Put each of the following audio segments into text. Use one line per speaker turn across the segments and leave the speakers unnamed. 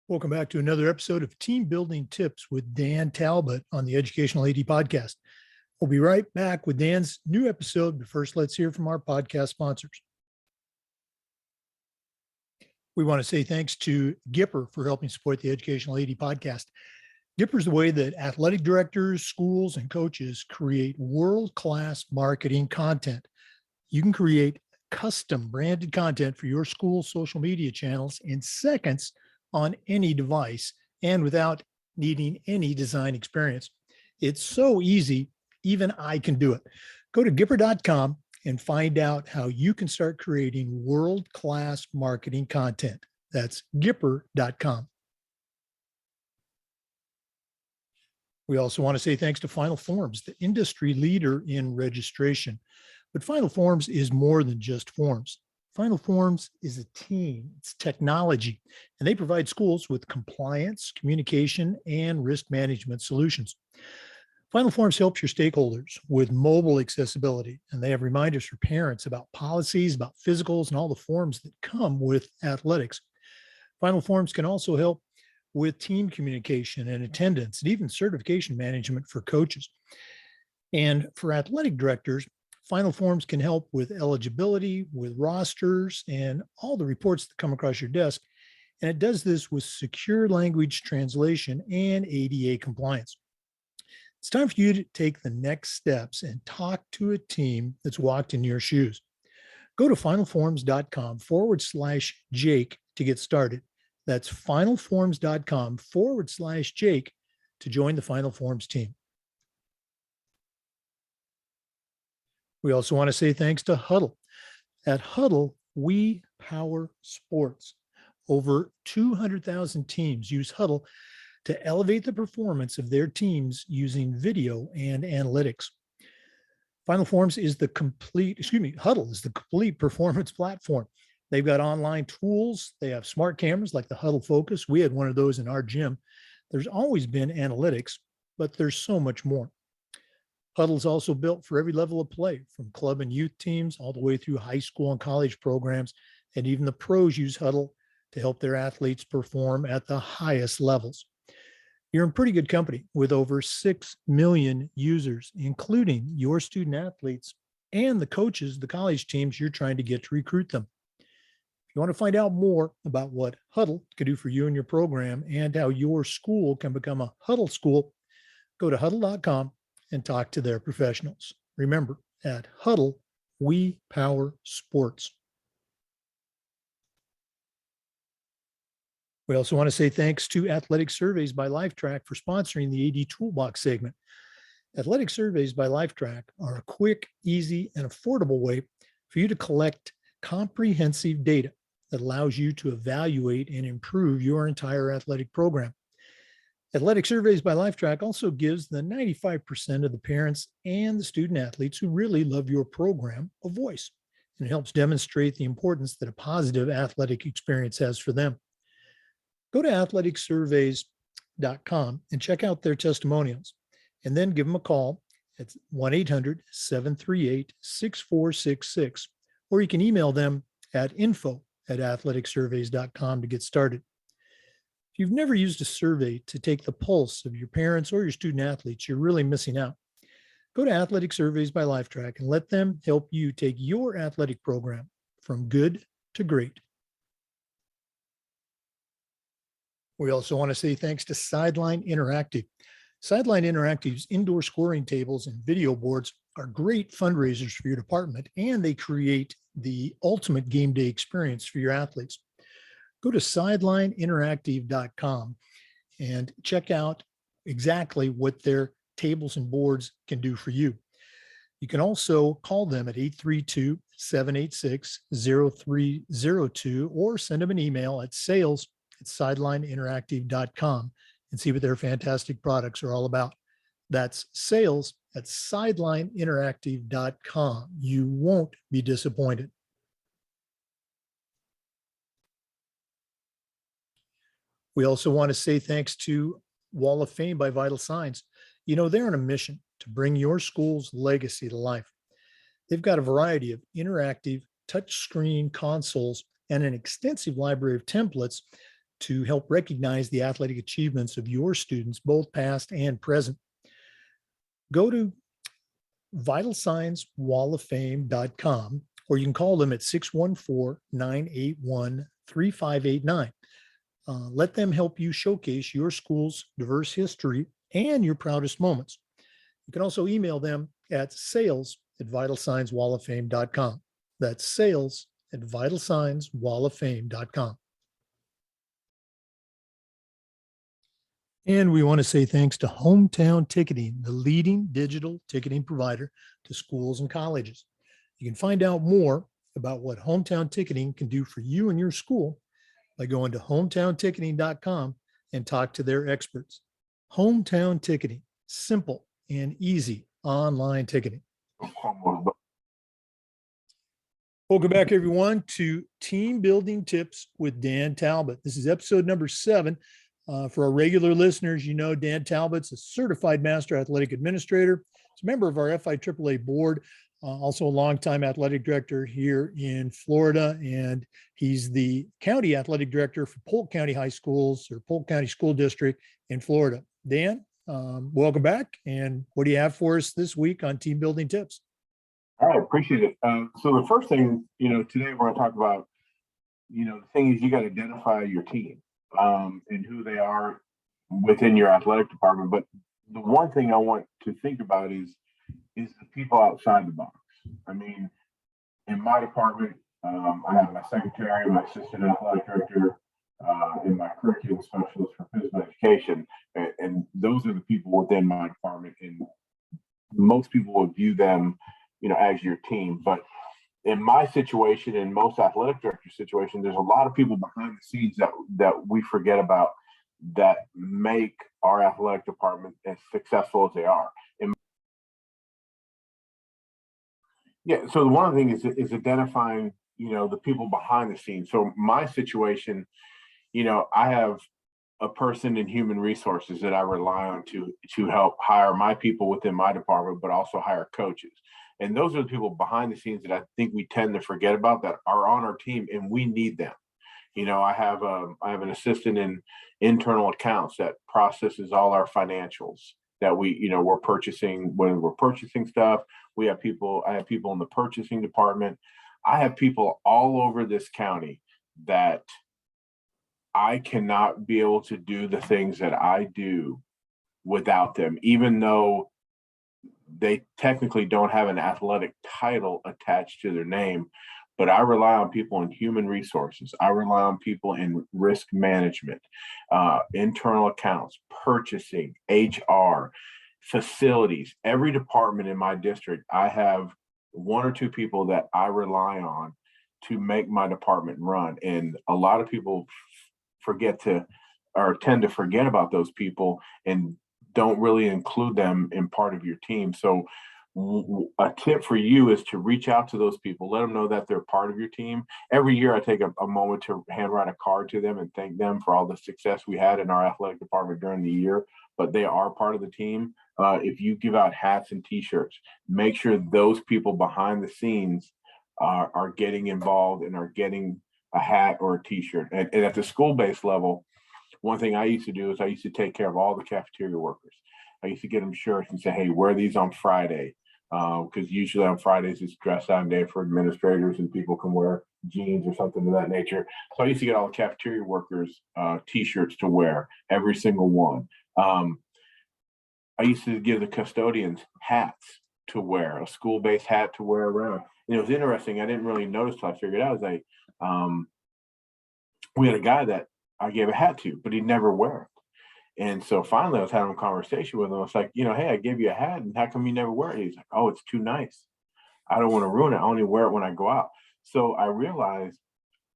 Welcome back to another episode of Team Building Tips with Dan Talbot on the Educational AD Podcast. We'll be right back with Dan's new episode, but first let's hear from our podcast sponsors. We want to say thanks to Gipper for helping support the Educational AD Podcast. Gipper is the way that athletic directors, schools, and coaches create world-class marketing content. You can create custom branded content for your school's social media channels in seconds on any device and without needing any design experience. It's so easy, even I can do it. Go to Gipper.com and find out how you can start creating world-class marketing content. That's Gipper.com. We also want to say thanks to Final Forms, the industry leader in registration. But Final Forms is more than just forms. Final Forms is a team, it's technology, and they provide schools with compliance, communication, and risk management solutions. Final Forms helps your stakeholders with mobile accessibility, and they have reminders for parents about policies, about physicals, and all the forms that come with athletics. Final Forms can also help with team communication and attendance, and even certification management for coaches. And for athletic directors, Final Forms can help with eligibility, with rosters, and all the reports that come across your desk. And it does this with secure language translation and ADA compliance. It's time for you to take the next steps and talk to a team that's walked in your shoes. Go to finalforms.com/Jake to get started. That's finalforms.com/Jake to join the Final Forms team. We also want to say thanks to Huddle. At Huddle, we power sports. Over 200,000 teams use Huddle to elevate the performance of their teams using video and analytics. Huddle is the complete performance platform. They've got online tools. They have smart cameras like the Huddle Focus. We had one of those in our gym. There's always been analytics, but there's so much more. Huddle's also built for every level of play, from club and youth teams all the way through high school and college programs, and even the pros use Huddle to help their athletes perform at the highest levels. You're in pretty good company with over 6 million users, including your student athletes and the coaches, the college teams you're trying to get to recruit them. If you want to find out more about what Huddle can do for you and your program and how your school can become a Huddle school, go to huddle.com and talk to their professionals. Remember, at Huddle, we power sports. We also want to say thanks to Athletic Surveys by Lifetrack for sponsoring the AD Toolbox segment. Athletic Surveys by Lifetrack are a quick, easy, and affordable way for you to collect comprehensive data that allows you to evaluate and improve your entire athletic program. Athletic Surveys by Lifetrack also gives the 95% of the parents and the student athletes who really love your program a voice, and it helps demonstrate the importance that a positive athletic experience has for them. Go to athleticsurveys.com and check out their testimonials, and then give them a call at 1-800-738-6466, or you can email them at info@athleticsurveys.com to get started. If you've never used a survey to take the pulse of your parents or your student athletes, you're really missing out. Go to Athletic Surveys by Lifetrack and let them help you take your athletic program from good to great. We also want to say thanks to Sideline Interactive. Sideline Interactive's indoor scoring tables and video boards are great fundraisers for your department, and they create the ultimate game day experience for your athletes. Go to sidelineinteractive.com and check out exactly what their tables and boards can do for you. You can also call them at 832-786-0302 or send them an email at sales@sidelineinteractive.com and see what their fantastic products are all about. That's sales@sidelineinteractive.com. You won't be disappointed. We also want to say thanks to Wall of Fame by Vital Signs. You know, they're on a mission to bring your school's legacy to life. They've got a variety of interactive touchscreen consoles and an extensive library of templates to help recognize the athletic achievements of your students, both past and present. Go to vitalsignswalloffame.com, or you can call them at 614-981-3589. Let them help you showcase your school's diverse history and your proudest moments. You can also email them at sales@vitalsignswalloffame.com. That's sales@vitalsignswalloffame.com. And we want to say thanks to Hometown Ticketing, the leading digital ticketing provider to schools and colleges. You can find out more about what Hometown Ticketing can do for you and your school by going to hometownticketing.com and talk to their experts. Hometown Ticketing, simple and easy online ticketing. Welcome back, everyone, to Team Building Tips with Dan Talbot. This is episode number 7. For our regular listeners, you know Dan Talbot's a certified master athletic administrator. He's a member of our FIAAA board, also a longtime athletic director here in Florida, and he's the county athletic director for Polk County High Schools, or Polk County School District in Florida. Dan, welcome back. And what do you have for us this week on Team Building Tips?
All right, appreciate it. So the first thing, today we're going to talk about, the thing is you got to identify your team and who they are within your athletic department. But the one thing I want to think about is the people outside the box. I mean, in my department, I have my secretary, my assistant athletic director, and my curriculum specialist for physical education. And those are the people within my department. And most people would view them, as your team. But in my situation, in most athletic director situations, there's a lot of people behind the scenes that we forget about that make our athletic department as successful as they are. So one of the things is identifying, the people behind the scenes. So my situation, I have a person in human resources that I rely on to help hire my people within my department, but also hire coaches. And those are the people behind the scenes that I think we tend to forget about that are on our team, and we need them. I have an assistant in internal accounts that processes all our financials that we're purchasing. When we're purchasing stuff, I have people in the purchasing department. I have people all over this county that I cannot be able to do the things that I do without them, even though they technically don't have an athletic title attached to their name. But I rely on people in human resources. I rely on people in risk management, internal accounts, purchasing, HR, facilities. Every department in my district, I have 1 or 2 people that I rely on to make my department run. And a lot of people tend to forget about those people and don't really include them in part of your team. So a tip for you is to reach out to those people, let them know that they're part of your team. Every year I take a moment to handwrite a card to them and thank them for all the success we had in our athletic department during the year, but they are part of the team. If you give out hats and t-shirts, make sure those people behind the scenes are getting involved and are getting a hat or a t-shirt. And at the school-based level, one thing I used to do is I used to take care of all the cafeteria workers. I used to get them shirts and say, hey, wear these on Friday. Because usually on Fridays it's dress down day for administrators and people can wear jeans or something of that nature. So I used to get all the cafeteria workers t-shirts to wear, every single one. I used to give the custodians hats to wear, a school-based hat to wear around. And it was interesting. I didn't really notice till I figured out. We had a guy that I gave a hat to, but he'd never wear it. And so finally I was having a conversation with him. I was like, hey, I gave you a hat, and how come you never wear it? He's like, oh, it's too nice. I don't want to ruin it. I only wear it when I go out. So I realized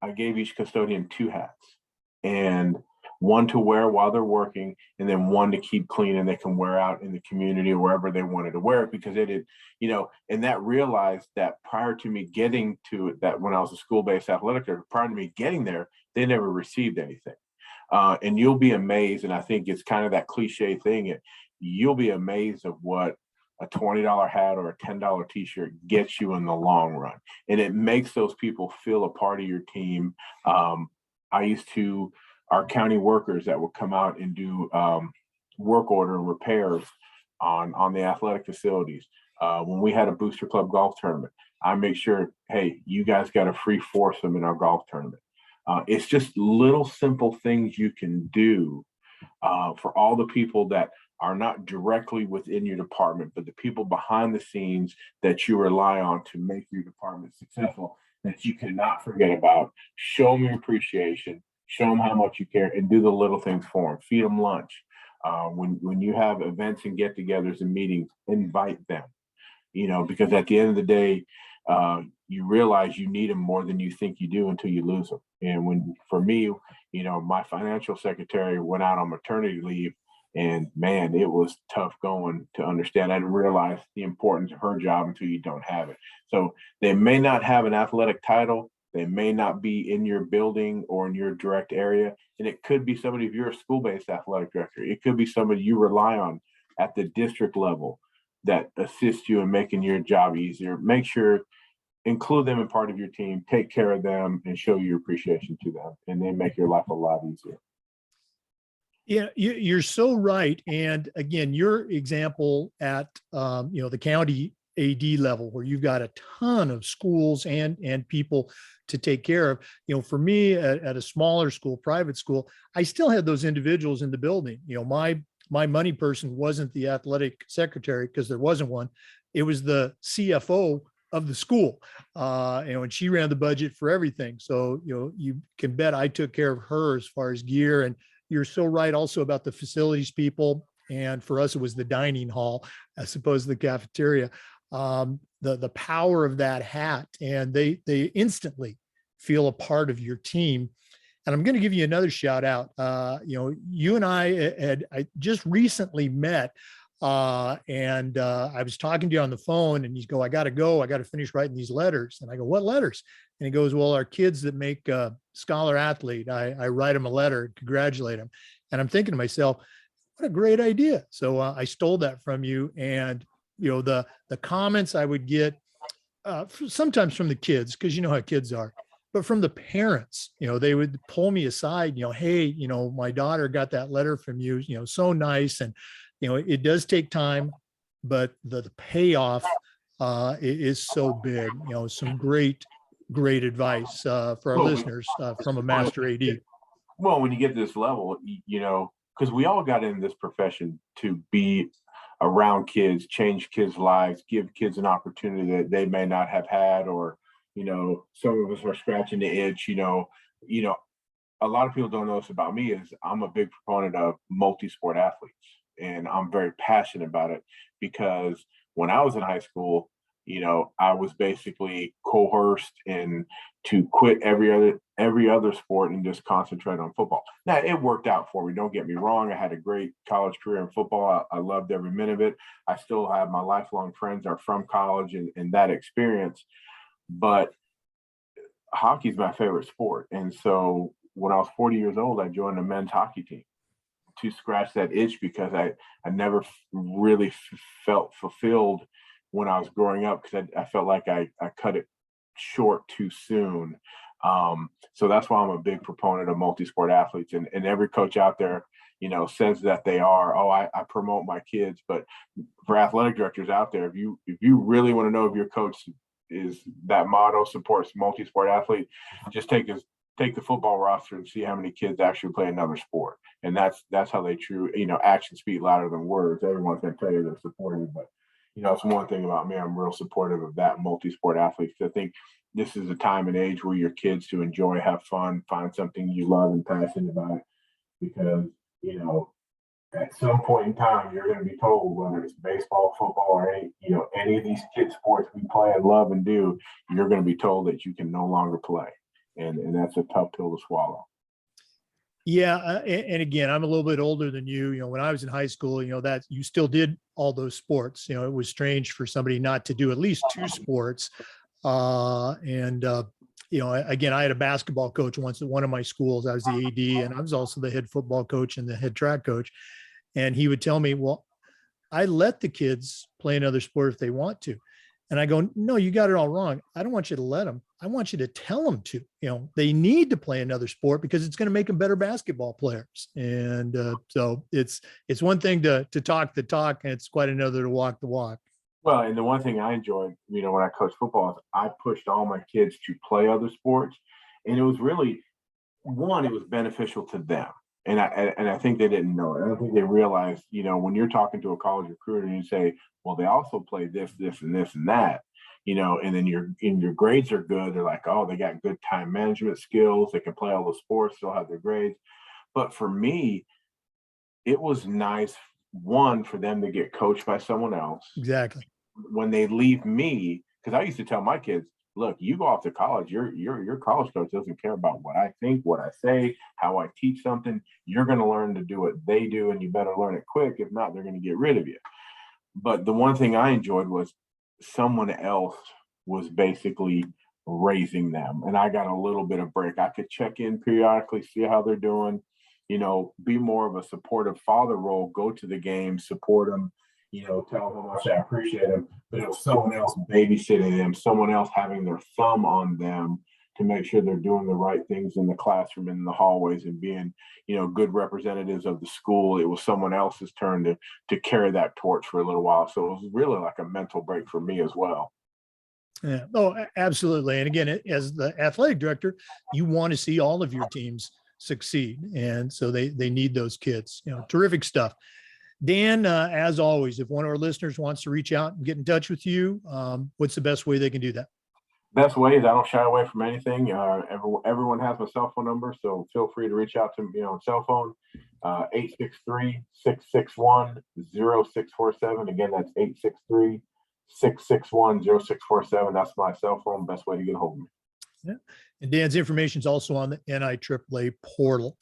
I gave each custodian 2 hats, and one to wear while they're working, and then one to keep clean and they can wear out in the community or wherever they wanted to wear it, because they did, and that realized that prior to me getting to it, that when I was a school-based athletic director, prior to me getting there, they never received anything. And you'll be amazed, and I think it's kind of that cliche thing, you'll be amazed of what a $20 hat or a $10 t-shirt gets you in the long run. And it makes those people feel a part of your team. I used to our county workers that would come out and do work order repairs on the athletic facilities. When we had a Booster Club golf tournament, I make sure, hey, you guys got a free foursome in our golf tournament. It's just little simple things you can do for all the people that are not directly within your department, but the people behind the scenes that you rely on to make your department successful, that you cannot forget about. Show them your appreciation, show them how much you care, and do the little things for them. Feed them lunch. When you have events and get-togethers and meetings, invite them. Because at the end of the day, you realize you need them more than you think you do until you lose them. And for me, my financial secretary went out on maternity leave, and man, it was tough going to understand. I didn't realize the importance of her job until you don't have it. So they may not have an athletic title. They may not be in your building or in your direct area. And it could be somebody, if you're a school-based athletic director, it could be somebody you rely on at the district level that assists you in making your job easier. Make sure, include them in part of your team, take care of them, and show your appreciation to them, and they make your life a lot easier.
Yeah, you're so right. And again, your example at the county AD level, where you've got a ton of schools and people to take care of. For me at a smaller school, private school, I still had those individuals in the building. My money person wasn't the athletic secretary, because there wasn't one. It was the CFO of the school, and she ran the budget for everything. So you can bet I took care of her as far as gear. And you're so right also about the facilities people. And for us, it was the dining hall as opposed to the cafeteria. The power of that hat, and they instantly feel a part of your team. And I'm going to give you another shout out. You and I just recently met, and I was talking to you on the phone, and you go, I got to finish writing these letters. And I go, what letters? And he goes, well, our kids that make a scholar athlete, I write them a letter, congratulate them. And I'm thinking to myself, what a great idea. So I stole that from you. And the comments I would get sometimes from the kids, because you know how kids are, but from the parents, they would pull me aside, hey, my daughter got that letter from you, so nice. And, it does take time, but the payoff is so big. Some great advice for our listeners from a master AD.
Well, when you get to this level, because we all got in this profession to be around kids, change kids' lives, give kids an opportunity that they may not have had, or some of us are scratching the itch. A lot of people don't know this about me is I'm a big proponent of multi-sport athletes, and I'm very passionate about it, because when I was in high school, I was basically coerced to quit every other sport and just concentrate on football. Now, it worked out for me. Don't get me wrong. I had a great college career in football. I loved every minute of it. I still have my lifelong friends are from college and that experience. But hockey is my favorite sport. And so when I was 40 years old, I joined the men's hockey team to scratch that itch, because I never really felt fulfilled when I was growing up, because I felt like I cut it short too soon. So that's why I'm a big proponent of multi-sport athletes, and every coach out there, says that they are, I promote my kids. But for athletic directors out there, if you really want to know if your coach is that motto supports multi-sport athlete, just take the football roster and see how many kids actually play another sport. And that's how they actions speak louder than words. Everyone's going to tell you they're supportive, but it's one thing about me. I'm real supportive of that multi-sport athlete. I think this is a time and age where your kids to enjoy, have fun, find something you love and passionate about, because, at some point in time, you're going to be told, whether it's baseball, football, or any of these kid sports we play and love and do, you're going to be told that you can no longer play. And that's a tough pill to swallow.
Yeah. And again, I'm a little bit older than you. When I was in high school, that you still did all those sports. It was strange for somebody not to do at least two sports. Again, I had a basketball coach once at one of my schools. I was the AD, and I was also the head football coach and the head track coach. And he would tell me, well, I let the kids play another sport if they want to. And I go, no, you got it all wrong. I don't want you to let them. I want you to tell them to, they need to play another sport because it's going to make them better basketball players. And so it's one thing to talk the talk, and it's quite another to walk the walk.
Well, and the one thing I enjoyed, when I coached football, is I pushed all my kids to play other sports. And it was really, one, it was beneficial to them. And I think they didn't know it. I don't think they realized, when you're talking to a college recruiter and you say, well, they also play this, this, and this, and that, and then your grades are good. They're like, oh, they got good time management skills. They can play all the sports, still have their grades. But for me, it was nice, one, for them to get coached by someone else.
Exactly.
When they leave me, because I used to tell my kids, look, you go off to college, your college coach doesn't care about what I think, what I say, how I teach something. You're going to learn to do what they do, and you better learn it quick. If not, they're going to get rid of you. But the one thing I enjoyed was someone else was basically raising them, and I got a little bit of break. I could check in periodically, see how they're doing, be more of a supportive father role, go to the game, support them, tell them how much I appreciate them. But it was someone else babysitting them, someone else having their thumb on them to make sure they're doing the right things in the classroom and in the hallways and being, good representatives of the school. It was someone else's turn to carry that torch for a little while. So it was really like a mental break for me as well.
Yeah. Oh, absolutely. And again, as the athletic director, you want to see all of your teams succeed. And so they need those kids, terrific stuff. Dan, as always, if one of our listeners wants to reach out and get in touch with you, what's the best way they can do that?
Best way is I don't shy away from anything. Everyone has my cell phone number, so feel free to reach out to me on cell phone, 863-661-0647. Again, that's 863-661-0647. That's my cell phone. Best way to get a hold of me.
Yeah. And Dan's information is also on the NIAAA portal.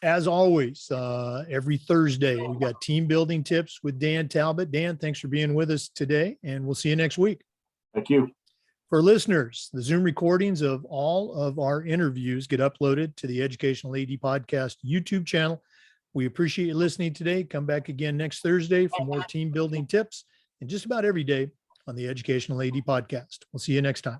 As always, every Thursday, we've got team building tips with Dan Talbot. Dan, thanks for being with us today, and we'll see you next week.
Thank you.
For listeners, the Zoom recordings of all of our interviews get uploaded to the Educational AD Podcast YouTube channel. We appreciate you listening today. Come back again next Thursday for more team building tips, and just about every day on the Educational AD Podcast. We'll see you next time.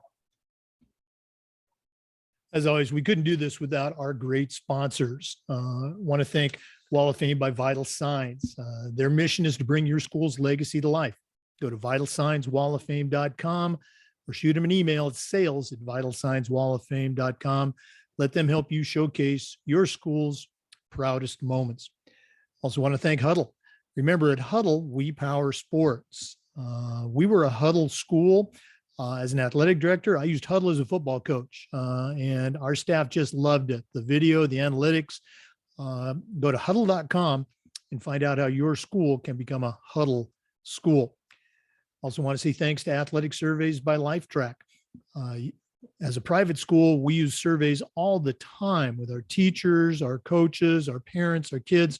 As always, we couldn't do this without our great sponsors. Want to thank Wall of Fame by Vital Signs. Their mission is to bring your school's legacy to life. Go to vitalsignswalloffame.com or shoot them an email at sales@vitalsignswalloffame.com. Let them help you showcase your school's proudest moments. Also want to thank Huddle. Remember, at Huddle, we power sports. We were a Huddle school. As an athletic director, I used Huddle as a football coach, and our staff just loved it. The video, the analytics. Go to huddle.com and find out how your school can become a Huddle school. Also want to say thanks to Athletic Surveys by LifeTrack. As a private school, we use surveys all the time with our teachers, our coaches, our parents, our kids.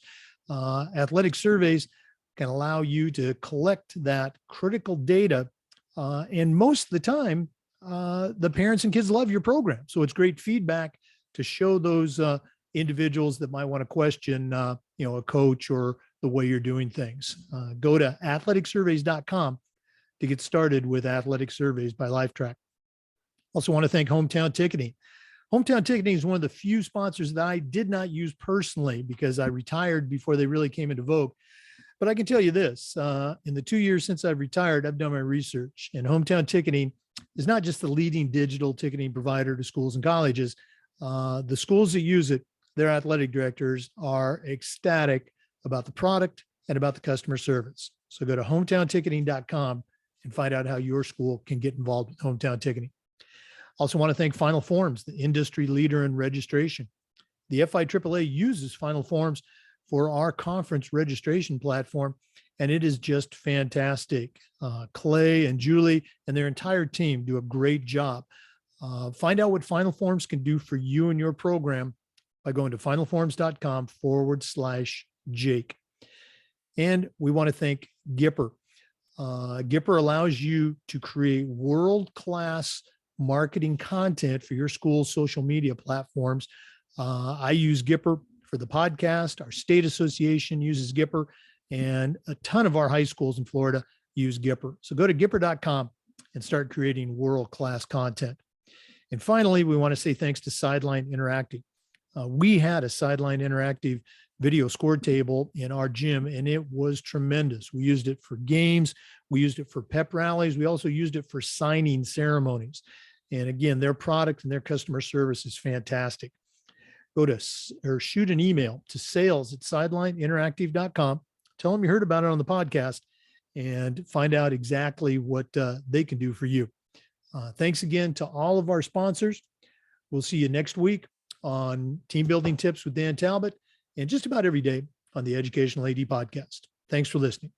Athletic surveys can allow you to collect that critical data. And most of the time, the parents and kids love your program. So it's great feedback to show those individuals that might want to question, a coach or the way you're doing things. Go to athleticsurveys.com to get started with Athletic Surveys by LifeTrack. Also want to thank Hometown Ticketing. Hometown Ticketing is one of the few sponsors that I did not use personally because I retired before they really came into vogue. But I can tell you this, in the 2 years since I've retired, I've done my research, and Hometown Ticketing is not just the leading digital ticketing provider to schools and colleges. The schools that use it, their athletic directors are ecstatic about the product and about the customer service. So go to hometownticketing.com and find out how your school can get involved with Hometown Ticketing. Also want to thank Final Forms, the industry leader in registration. The FIAAA uses Final Forms for our conference registration platform, and it is just fantastic. Clay and Julie and their entire team do a great job. Find out what Final Forms can do for you and your program by going to finalforms.com/Jake. And we want to thank Gipper. Gipper allows you to create world-class marketing content for your school's social media platforms. I use Gipper for the podcast. Our state association uses Gipper, and a ton of our high schools in Florida use Gipper. So go to Gipper.com and start creating world-class content. And finally, we want to say thanks to Sideline Interactive. We had a Sideline Interactive video score table in our gym, and it was tremendous. We used it for games. We used it for pep rallies. We also used it for signing ceremonies. And again, their product and their customer service is fantastic. Go to or shoot an email to sales@sidelineinteractive.com. Tell them you heard about it on the podcast and find out exactly what they can do for you. Thanks again to all of our sponsors. We'll see you next week on Team Building Tips with Dan Talbot and just about every day on the Educational AD podcast. Thanks for listening.